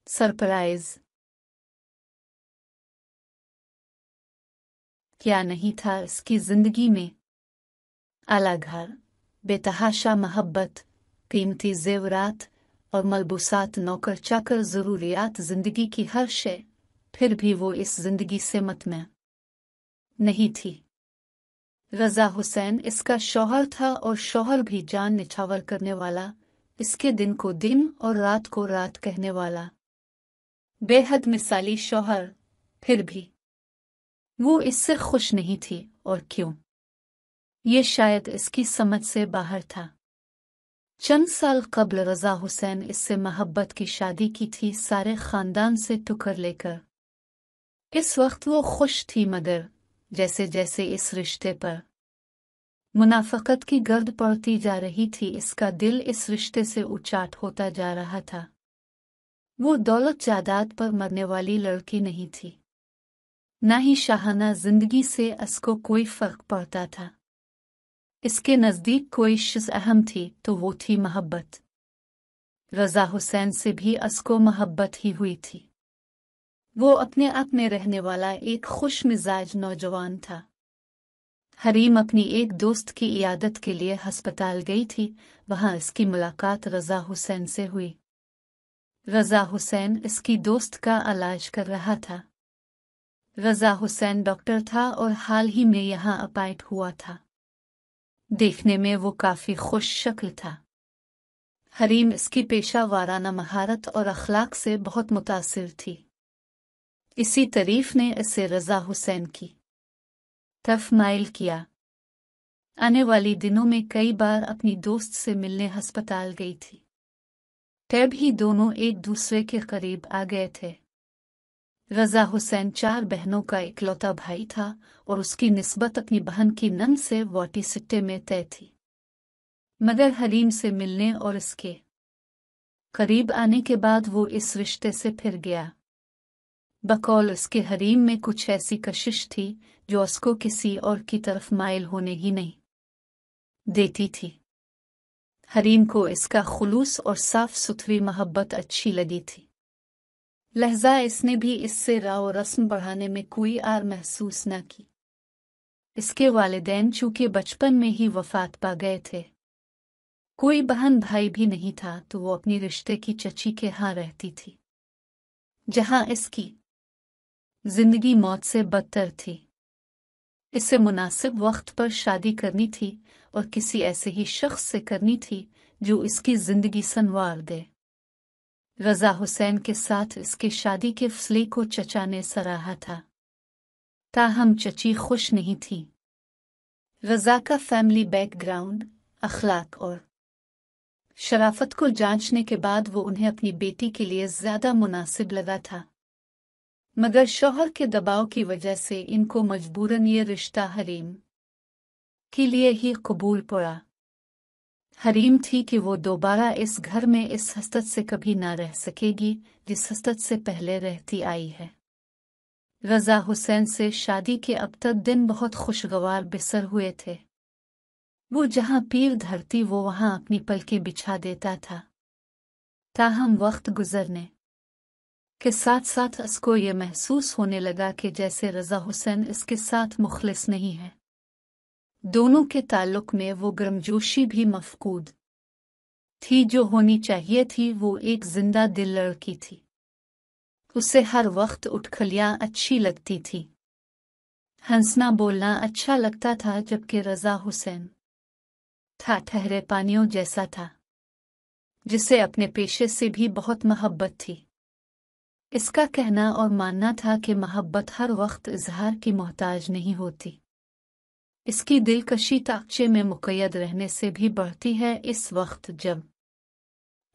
Surprise. क्या नहीं था इसकी जिंदगी में? आला घर, बेतहाशा मोहब्बत, कीमती जेवरात और मलबूसात, नौकर चाकर, ज़रूरियात, जिंदगी की हर शय। फिर भी वो इस जिंदगी से मतमय नहीं थी। रज़ा हुसैन इसका शौहर था और शौहर भी जान निछावर करने वाला, इसके दिन को दिन और रात को रात कहने वाला, बेहद मिसाली शौहर। फिर भी वो इससे खुश नहीं थी। और क्यों? ये शायद इसकी समझ से बाहर था। चंद साल कबल रज़ा हुसैन इससे मोहब्बत की शादी की थी, सारे खानदान से टुकर लेकर। इस वक्त वो खुश थी, मगर जैसे जैसे इस रिश्ते पर मुनाफकत की गर्द पड़ती जा रही थी, इसका दिल इस रिश्ते से उचाट होता जा रहा था। वो दौलत जायदाद पर मरने वाली लड़की नहीं थी, न ही शाहाना जिंदगी से इसको कोई फर्क पड़ता था। इसके नज़दीक कोई चीज़ अहम थी तो वो थी मोहब्बत। रज़ा हुसैन से भी इसको मोहब्बत ही हुई थी। वो अपने आप में रहने वाला एक खुश मिजाज नौजवान था। हरीम अपनी एक दोस्त की इयादत के लिए हस्पताल गई थी, वहां इसकी मुलाकात रज़ा हुसैन से हुई। रज़ा हुसैन इसकी दोस्त का इलाज कर रहा था। रज़ा हुसैन डॉक्टर था और हाल ही में यहाँ अपॉइंट हुआ था। देखने में वो काफी खुश शक्ल था। हरीम इसकी पेशा वाराना महारत और अखलाक से बहुत मुतासिर थी। इसी तारीफ ने इसे रज़ा हुसैन की तरफ माइल किया। आने वाली दिनों में कई बार अपनी दोस्त से मिलने अस्पताल गई थी। तब ही दोनों एक दूसरे के करीब आ गए थे। रज़ा हुसैन 4 बहनों का इकलौता भाई था और उसकी निस्बत अपनी बहन की नन से वोटी सिट्टे में तय थी। मगर हरीम से मिलने और इसके करीब आने के बाद वो इस रिश्ते से फिर गया। बकौल उसके हरीम में कुछ ऐसी कशिश थी जो उसको किसी और की तरफ माइल होने ही नहीं देती थी। हरीम को इसका खुलूस और साफ सुथरी मोहब्बत अच्छी लगी थी, लहजा इसने भी इससे राव रस्म बढ़ाने में कोई आर महसूस न की। इसके वालिदैन चूंकि बचपन में ही वफात पा गए थे, कोई बहन भाई भी नहीं था, तो वो अपनी रिश्ते की चची के यहाँ रहती थी, जहां इसकी जिंदगी मौत से बदतर थी। इसे मुनासिब वक्त पर शादी करनी थी और किसी ऐसे ही शख्स से करनी थी जो इसकी जिंदगी संवार दे। रज़ा हुसैन के साथ इसके शादी के फैसले को चचा ने सराहा था, ताहम चची खुश नहीं थी। रज़ा का फैमिली बैकग्राउंड, अखलाक और शराफत को जांचने के बाद वो उन्हें अपनी बेटी के लिए ज्यादा मुनासिब लगा था, मगर शौहर के दबाव की वजह से इनको मजबूरन ये रिश्ता हरीम के लिए ही कबूल पड़ा। हरीम थी कि वो दोबारा इस घर में इस हसरत से कभी ना रह सकेगी जिस हसरत से पहले रहती आई है। रज़ा हुसैन से शादी के अब तक दिन बहुत खुशगवार बिसर हुए थे। वो जहां पीर धरती वो वहां अपनी पलकें बिछा देता था। ताहम वक्त गुजरने के साथ साथ उसको ये महसूस होने लगा कि जैसे रज़ा हुसैन इसके साथ मुखलिस नहीं है। दोनों के ताल्लुक में वो गर्मजोशी भी मफकूद थी जो होनी चाहिए थी। वो एक जिंदा दिल लड़की थी, उसे हर वक्त उठखलियां अच्छी लगती थी, हंसना बोलना अच्छा लगता था, जबकि रज़ा हुसैन था ठहरे पानियों जैसा था, जिसे अपने पेशे से भी बहुत मोहब्बत थी। इसका कहना और मानना था कि मोहब्बत हर वक्त इजहार की मोहताज नहीं होती। इसकी दिलकशी ताकचे में मुक़य्यद रहने से भी बढ़ती है। इस वक्त जब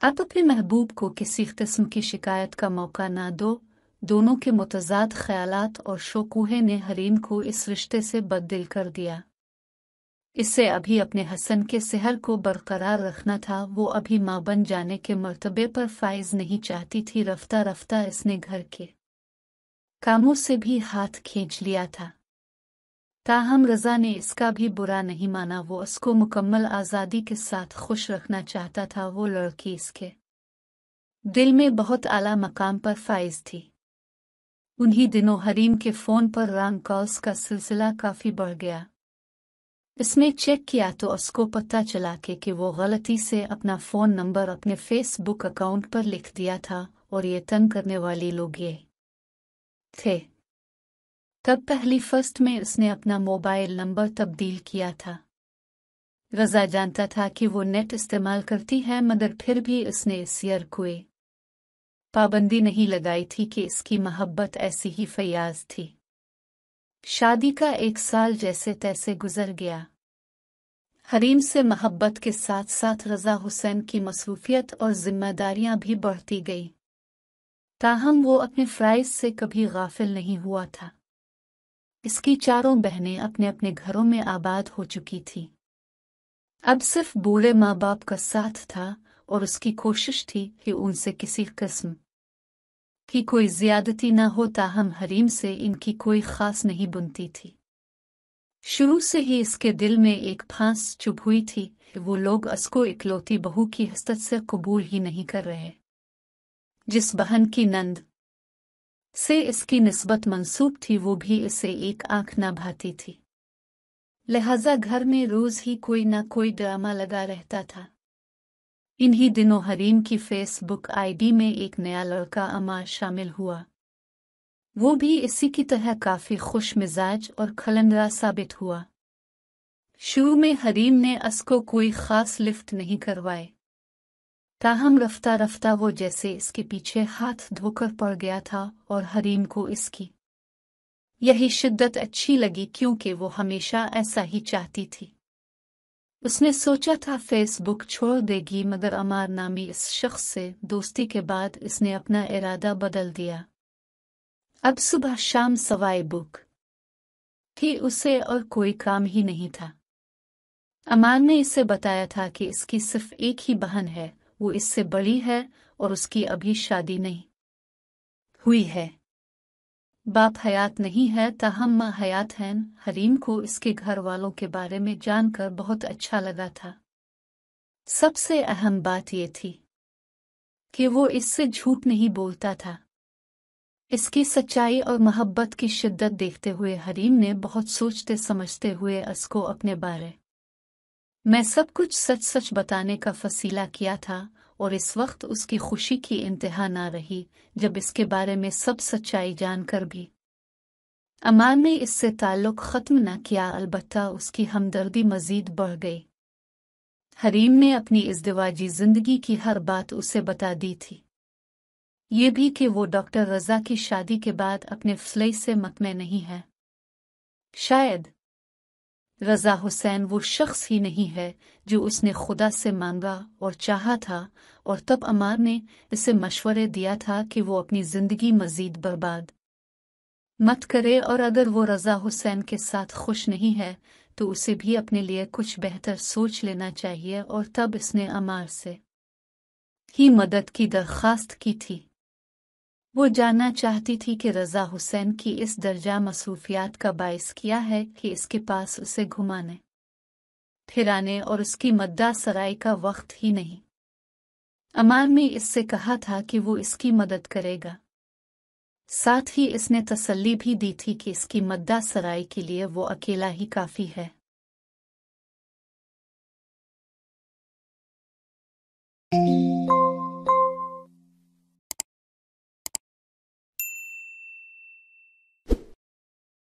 आप अपने महबूब को किसी किस्म की शिकायत का मौका ना दो, दोनों के मुतज़ाद ख्यालात और शौक़ूहे ने हरीम को इस रिश्ते से बददिल कर दिया। इससे अभी अपने हसन के सेहर को बरकरार रखना था। वो अभी माँ बन जाने के मर्तबे पर फाइज नहीं चाहती थी। रफ्ता रफ्ता इसने घर के कामों से भी हाथ खींच लिया था। ताहम रज़ा ने इसका भी बुरा नहीं माना। वो उसको मुकम्मल आज़ादी के साथ खुश रखना चाहता था। वो लड़की इसके दिल में बहुत आला मकाम पर फाइज थी। उन्हीं दिनों हरीम के फ़ोन पर रॉन्ग कॉल्स का सिलसिला काफ़ी बढ़ गया। इसने चेक किया तो उसको पता चला कि वो गलती से अपना फ़ोन नंबर अपने फेसबुक अकाउंट पर लिख दिया था और ये तंग करने वाले लोग ये थे। तब पहली फर्स्ट में उसने अपना मोबाइल नंबर तब्दील किया था। रज़ा जानता था कि वो नेट इस्तेमाल करती है, मगर फिर भी उसने इस यर कोई पाबंदी नहीं लगाई थी कि इसकी मोहब्बत ऐसी ही फयाज थी। शादी का 1 साल जैसे तैसे गुजर गया। हरीम से मोहब्बत के साथ साथ रज़ा हुसैन की मसरूफियत और जिम्मेदारियां भी बढ़ती गई। ताहम वो अपने फ़राइज़ से कभी गाफिल नहीं हुआ था। इसकी चारों बहनें अपने अपने घरों में आबाद हो चुकी थीं। अब सिर्फ बूढ़े माँ बाप का साथ था और उसकी कोशिश थी कि उनसे किसी किस्म की कोई ज्यादती न हो। ताहम हरीम से इनकी कोई खास नहीं बुनती थी। शुरू से ही इसके दिल में एक फांस चुभ हुई थी कि वो लोग उसको इकलौती बहू की हसरत से कबूल ही नहीं कर रहे। जिस बहन की नंद से इसकी निस्बत मंसूब थी वो भी इसे एक आंख न भाती थी। लिहाजा घर में रोज ही कोई ना कोई ड्रामा लगा रहता था। इन्हीं दिनों हरीम की फेसबुक आईडी में एक नया लड़का अमार शामिल हुआ। वो भी इसी की तरह काफी खुश मिजाज और खलंदरा साबित हुआ। शुरू में हरीम ने उसको कोई खास लिफ्ट नहीं करवाए। ताहम रफ्ता रफ्ता वो जैसे इसके पीछे हाथ धोकर पड़ गया था और हरीम को इसकी यही शिद्दत अच्छी लगी, क्योंकि वो हमेशा ऐसा ही चाहती थी। उसने सोचा था फेसबुक छोड़ देगी, मगर अमार नामी इस शख्स से दोस्ती के बाद इसने अपना इरादा बदल दिया। अब सुबह शाम सवाए बुक कि उसे और कोई काम ही नहीं था। अमार ने इसे बताया था कि इसकी सिर्फ एक ही बहन है, वो इससे बड़ी है और उसकी अभी शादी नहीं हुई है। बाप हयात नहीं है, ताहम माँ हयात हैं। हरीम को इसके घर वालों के बारे में जानकर बहुत अच्छा लगा था। सबसे अहम बात यह थी कि वो इससे झूठ नहीं बोलता था। इसकी सच्चाई और मोहब्बत की शिद्दत देखते हुए हरीम ने बहुत सोचते समझते हुए उसको अपने बारे में सब कुछ सच सच बताने का फसीला किया था। और इस वक्त उसकी खुशी की इंतहा ना रही जब इसके बारे में सब सच्चाई जानकर भी अमार ने इससे ताल्लुक ख़त्म न किया, अलबत्ता उसकी हमदर्दी मज़ीद बढ़ गई। हरीम ने अपनी इज़्दिवाजी ज़िंदगी की हर बात उसे बता दी थी। ये भी कि वो डॉक्टर रज़ा की शादी के बाद अपने फैसले से मतमे नहीं है। शायद रज़ा हुसैन वो शख्स ही नहीं है जो उसने खुदा से मांगा और चाहा था, और तब अमार ने इसे मशवरे दिया था कि वो अपनी ज़िंदगी मज़ीद बर्बाद मत करे, और अगर वो रज़ा हुसैन के साथ खुश नहीं है तो उसे भी अपने लिए कुछ बेहतर सोच लेना चाहिए। और तब इसने अमार से ही मदद की दरख्वास्त की थी। वो जानना चाहती थी कि रज़ा हुसैन की इस दर्जा मसरूफियात का बाइस क्या है कि इसके पास उसे घुमाने फिराने और उसकी मद्दा सराय का वक्त ही नहीं। अमार ने इससे कहा था कि वो इसकी मदद करेगा। साथ ही इसने तसल्ली भी दी थी कि इसकी मद्दा सराय के लिए वो अकेला ही काफ़ी है।